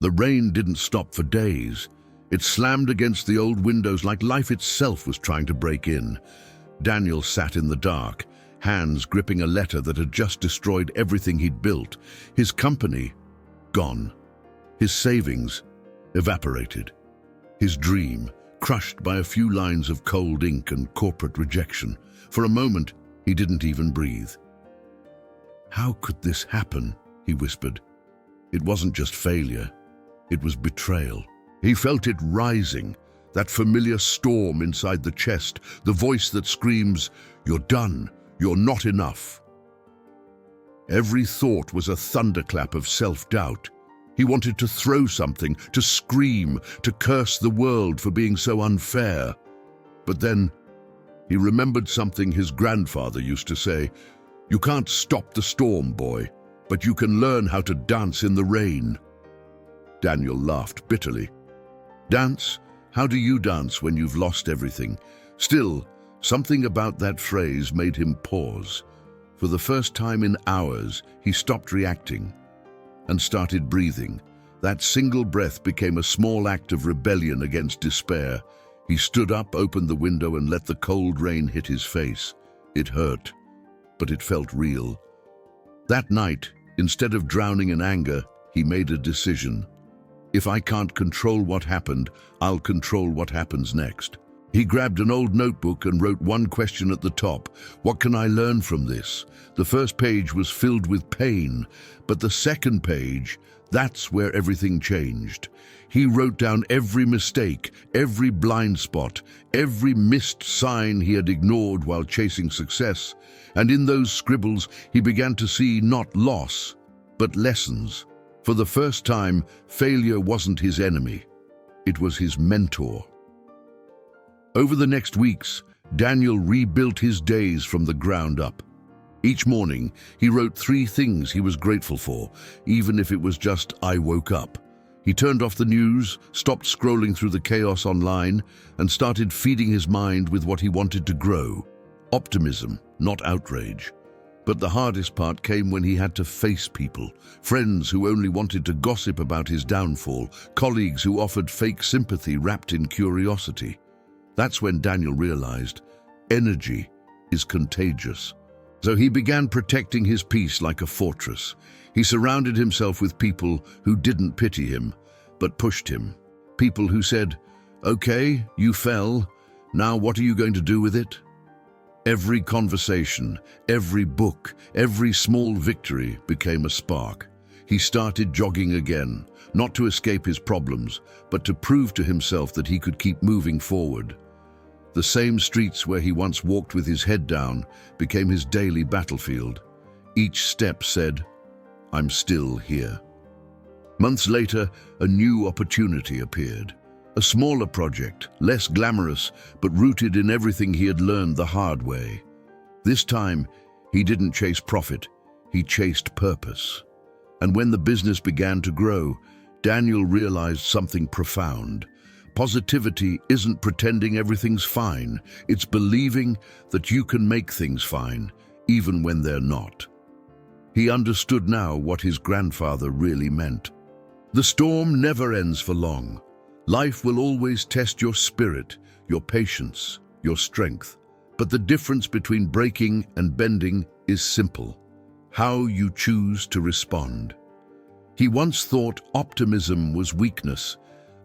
The rain didn't stop for days. It slammed against the old windows like life itself was trying to break in. Daniel sat in the dark, hands gripping a letter that had just destroyed everything he'd built. His company, gone. His savings, evaporated. His dream, crushed by a few lines of cold ink and corporate rejection. For a moment, he didn't even breathe. "How could this happen?" he whispered. It wasn't just failure, it was betrayal. He felt it rising, that familiar storm inside the chest, the voice that screams, "You're done, you're not enough." Every thought was a thunderclap of self-doubt. He wanted to throw something, to scream, to curse the world for being so unfair. But then, he remembered something his grandfather used to say, "You can't stop the storm, boy, but you can learn how to dance in the rain." Daniel laughed bitterly. Dance? How do you dance when you've lost everything? Still, something about that phrase made him pause. For the first time in hours, he stopped reacting and started breathing. That single breath became a small act of rebellion against despair. He stood up, opened the window, and let the cold rain hit his face. It hurt, but it felt real. That night, instead of drowning in anger, he made a decision. If I can't control what happened, I'll control what happens next. He grabbed an old notebook and wrote one question at the top. What can I learn from this? The first page was filled with pain, but the second page, that's where everything changed. He wrote down every mistake, every blind spot, every missed sign he had ignored while chasing success. And in those scribbles, he began to see not loss, but lessons. For the first time, failure wasn't his enemy. It was his mentor. Over the next weeks, Daniel rebuilt his days from the ground up. Each morning, he wrote 3 things he was grateful for, even if it was just, "I woke up." He turned off the news, stopped scrolling through the chaos online, and started feeding his mind with what he wanted to grow. Optimism, not outrage. But the hardest part came when he had to face people, friends who only wanted to gossip about his downfall, colleagues who offered fake sympathy wrapped in curiosity. That's when Daniel realized energy is contagious. So he began protecting his peace like a fortress. He surrounded himself with people who didn't pity him, but pushed him. People who said, "Okay, you fell. Now what are you going to do with it?" Every conversation, every book, every small victory became a spark. He started jogging again, not to escape his problems, but to prove to himself that he could keep moving forward. The same streets where he once walked with his head down became his daily battlefield. Each step said, "I'm still here." Months later, a new opportunity appeared. A smaller project, less glamorous, but rooted in everything he had learned the hard way. This time, he didn't chase profit, he chased purpose. And when the business began to grow, Daniel realized something profound. Positivity isn't pretending everything's fine, it's believing that you can make things fine, even when they're not. He understood now what his grandfather really meant. The storm never ends for long. Life will always test your spirit, your patience, your strength. But the difference between breaking and bending is simple: how you choose to respond. He once thought optimism was weakness,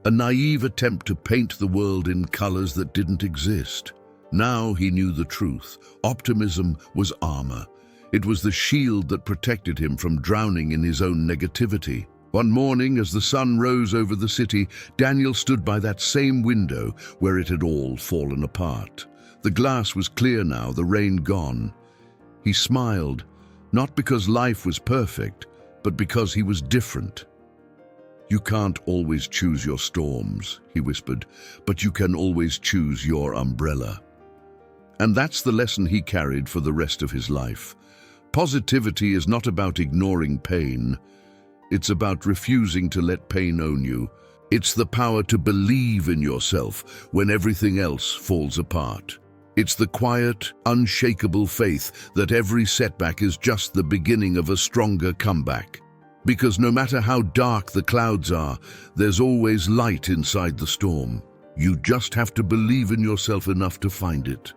a naive attempt to paint the world in colors that didn't exist. Now he knew the truth. Optimism was armor. It was the shield that protected him from drowning in his own negativity. One morning, as the sun rose over the city, Daniel stood by that same window where it had all fallen apart. The glass was clear now, the rain gone. He smiled, not because life was perfect, but because he was different. "You can't always choose your storms," he whispered, "but you can always choose your umbrella." And that's the lesson he carried for the rest of his life. Positivity is not about ignoring pain. It's about refusing to let pain own you. It's the power to believe in yourself when everything else falls apart. It's the quiet, unshakable faith that every setback is just the beginning of a stronger comeback. Because no matter how dark the clouds are, there's always light inside the storm. You just have to believe in yourself enough to find it.